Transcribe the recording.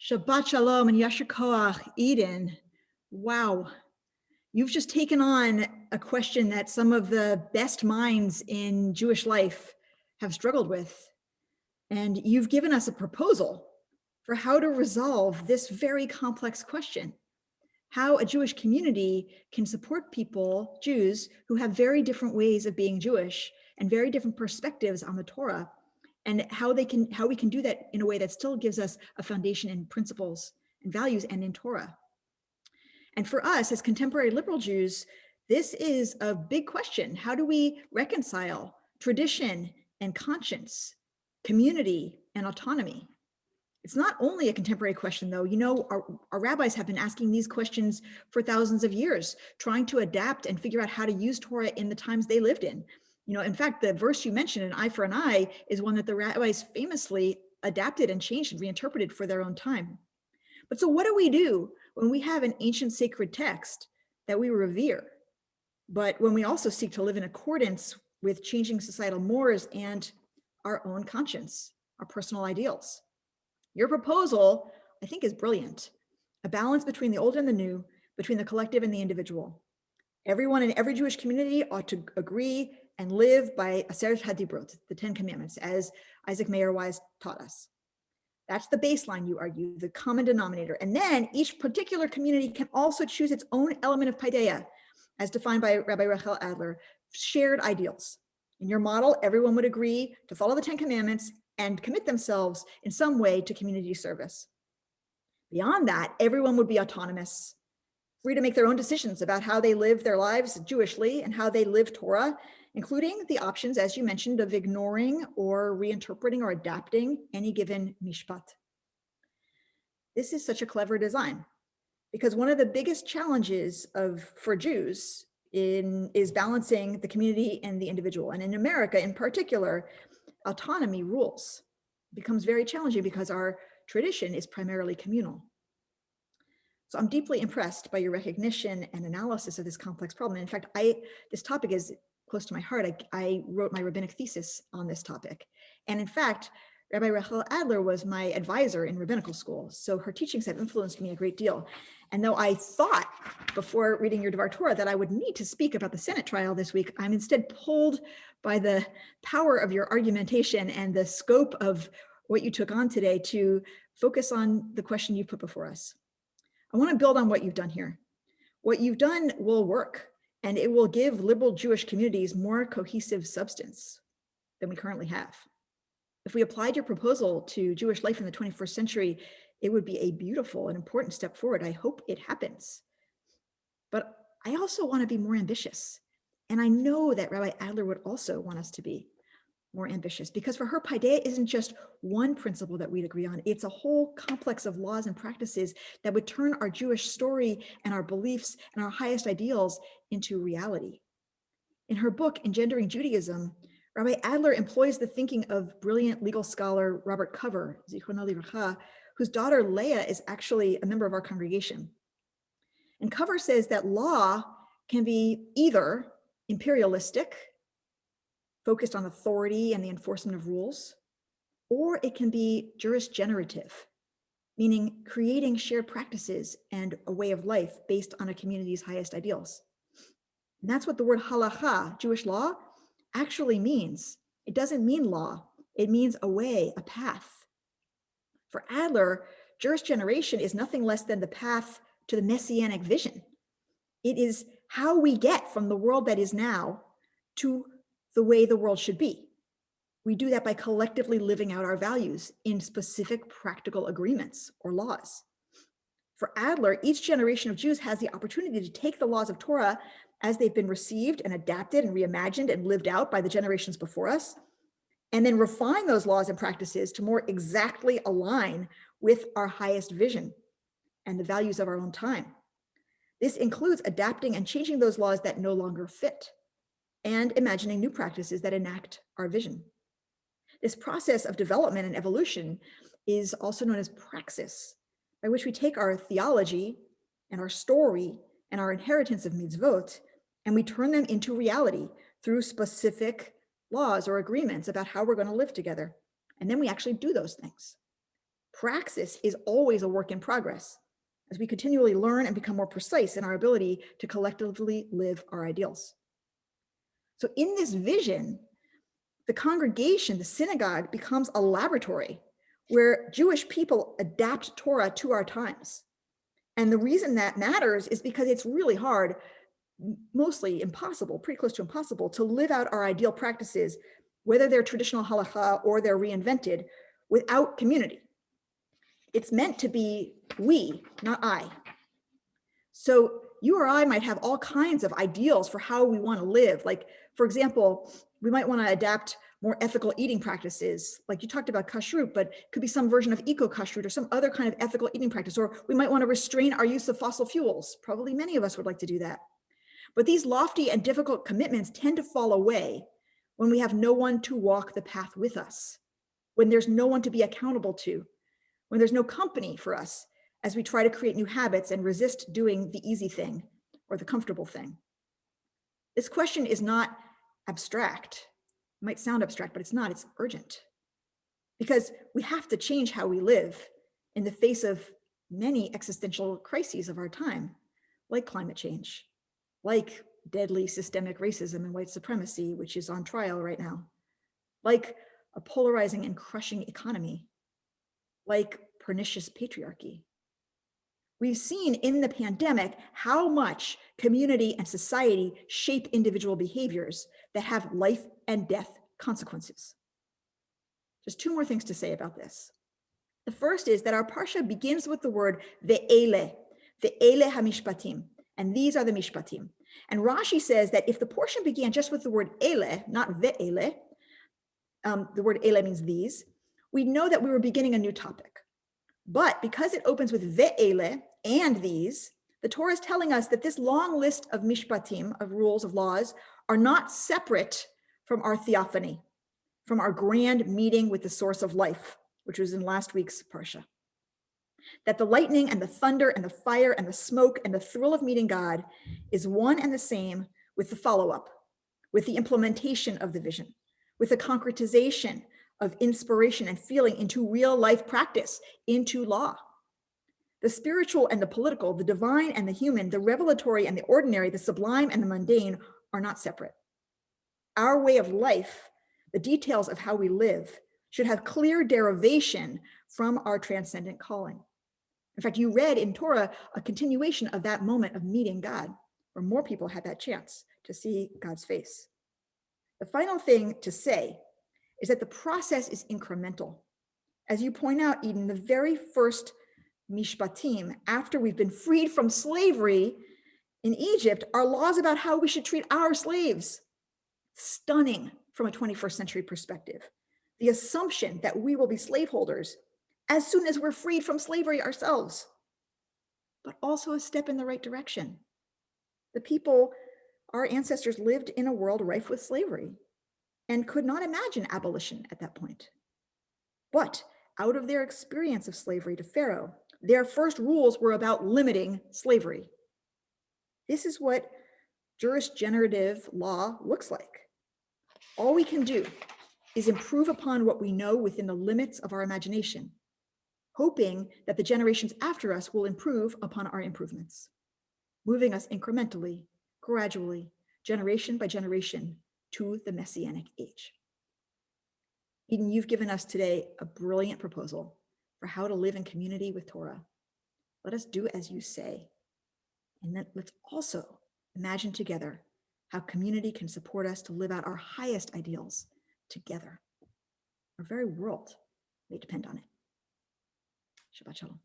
Shabbat Shalom and Yasher Koach, Eden. Wow. You've just taken on a question that some of the best minds in Jewish life have struggled with. And you've given us a proposal for how to resolve this very complex question. How a Jewish community can support people, Jews, who have very different ways of being Jewish and very different perspectives on the Torah, and how we can do that in a way that still gives us a foundation in principles and values and in Torah. And for us as contemporary liberal Jews, this is a big question. How do we reconcile tradition and conscience, community and autonomy? It's not only a contemporary question, though. You know, our rabbis have been asking these questions for thousands of years, trying to adapt and figure out how to use Torah in the times they lived in. You know, in fact, the verse you mentioned, an eye for an eye, is one that the rabbis famously adapted and changed and reinterpreted for their own time. But so what do we do when we have an ancient sacred text that we revere, but when we also seek to live in accordance with changing societal mores and our own conscience, our personal ideals? Your proposal, I think, is brilliant. A balance between the old and the new, between the collective and the individual. Everyone in every Jewish community ought to agree and live by Aseret HaDibrot, the 10 Commandments, as Isaac Mayer Wise taught us. That's the baseline, you argue, the common denominator. And then each particular community can also choose its own element of paideia, as defined by Rabbi Rachel Adler, shared ideals. In your model, everyone would agree to follow the 10 Commandments and commit themselves in some way to community service. Beyond that, everyone would be autonomous, free to make their own decisions about how they live their lives Jewishly and how they live Torah, including the options, as you mentioned, of ignoring or reinterpreting or adapting any given mishpat. This is such a clever design because one of the biggest challenges for Jews is balancing the community and the individual. And in America in particular, autonomy rules. It becomes very challenging because our tradition is primarily communal. So I'm deeply impressed by your recognition and analysis of this complex problem. And in fact, this topic is close to my heart. I wrote my rabbinic thesis on this topic. And in fact, Rabbi Rachel Adler was my advisor in rabbinical school. So her teachings have influenced me a great deal. And though I thought before reading your Devar Torah that I would need to speak about the Senate trial this week, I'm instead pulled by the power of your argumentation and the scope of what you took on today to focus on the question you put before us. I want to build on what you've done here. What you've done will work, and it will give liberal Jewish communities more cohesive substance than we currently have. If we applied your proposal to Jewish life in the 21st century, it would be a beautiful and important step forward. I hope it happens. But I also want to be more ambitious. And I know that Rabbi Adler would also want us to be more ambitious, because for her, paideia isn't just one principle that we'd agree on. It's a whole complex of laws and practices that would turn our Jewish story and our beliefs and our highest ideals into reality. In her book, Engendering Judaism, Rabbi Adler employs the thinking of brilliant legal scholar Robert Cover, Zichrono Livracha, whose daughter Leah is actually a member of our congregation. And Cover says that law can be either imperialistic, focused on authority and the enforcement of rules, or it can be jurisgenerative, meaning creating shared practices and a way of life based on a community's highest ideals. And that's what the word halacha, Jewish law, actually means. It doesn't mean law. It means a way, a path. For Adler, jurisgeneration is nothing less than the path to the messianic vision. It is how we get from the world that is now to the way the world should be. We do that by collectively living out our values in specific practical agreements or laws. For Adler, each generation of Jews has the opportunity to take the laws of Torah as they've been received and adapted and reimagined and lived out by the generations before us, and then refine those laws and practices to more exactly align with our highest vision and the values of our own time. This includes adapting and changing those laws that no longer fit, and imagining new practices that enact our vision. This process of development and evolution is also known as praxis, by which we take our theology and our story and our inheritance of mitzvot, and we turn them into reality through specific laws or agreements about how we're going to live together. And then we actually do those things. Praxis is always a work in progress as we continually learn and become more precise in our ability to collectively live our ideals. So in this vision, the congregation, the synagogue, becomes a laboratory where Jewish people adapt Torah to our times. And the reason that matters is because it's really hard, mostly impossible, pretty close to impossible, to live out our ideal practices, whether they're traditional halakha or they're reinvented, without community. It's meant to be we, not I. So you or I might have all kinds of ideals for how we want to live. Like, for example, we might want to adapt more ethical eating practices. Like you talked about kashrut, but it could be some version of eco-kashrut or some other kind of ethical eating practice. Or we might want to restrain our use of fossil fuels. Probably many of us would like to do that. But these lofty and difficult commitments tend to fall away when we have no one to walk the path with us, when there's no one to be accountable to, when there's no company for us as we try to create new habits and resist doing the easy thing or the comfortable thing. This question is not abstract. It might sound abstract, but it's not, it's urgent. Because we have to change how we live in the face of many existential crises of our time, like climate change, like deadly systemic racism and white supremacy, which is on trial right now, like a polarizing and crushing economy, like pernicious patriarchy. We've seen in the pandemic how much community and society shape individual behaviors that have life and death consequences. Just two more things to say about this. The first is that our parsha begins with the word ve'ele hamishpatim, and these are the mishpatim. And Rashi says that if the portion began just with the word ele, not ve'ele, the word ele means these, we know that we were beginning a new topic. But because it opens with ve'ele and these, the Torah is telling us that this long list of mishpatim, of rules, of laws, are not separate from our theophany, from our grand meeting with the source of life, which was in last week's parsha. That the lightning and the thunder and the fire and the smoke and the thrill of meeting God is one and the same with the follow-up, with the implementation of the vision, with the concretization of inspiration and feeling into real life practice, into law. The spiritual and the political, the divine and the human, the revelatory and the ordinary, the sublime and the mundane are not separate. Our way of life, the details of how we live, should have clear derivation from our transcendent calling. In fact, you read in Torah a continuation of that moment of meeting God, where more people had that chance to see God's face. The final thing to say is that the process is incremental. As you point out, Eden, the very first mishpatim, after we've been freed from slavery in Egypt, are laws about how we should treat our slaves. Stunning from a 21st century perspective. The assumption that we will be slaveholders as soon as we're freed from slavery ourselves, but also a step in the right direction. The people, our ancestors, lived in a world rife with slavery and could not imagine abolition at that point. But out of their experience of slavery to Pharaoh, their first rules were about limiting slavery. This is what jurisgenerative law looks like. All we can do is improve upon what we know within the limits of our imagination, hoping that the generations after us will improve upon our improvements, moving us incrementally, gradually, generation by generation, to the Messianic age. Eden, you've given us today a brilliant proposal for how to live in community with Torah. Let us do as you say. And then let's also imagine together how community can support us to live out our highest ideals together. Our very world may depend on it. Shabbat Shalom.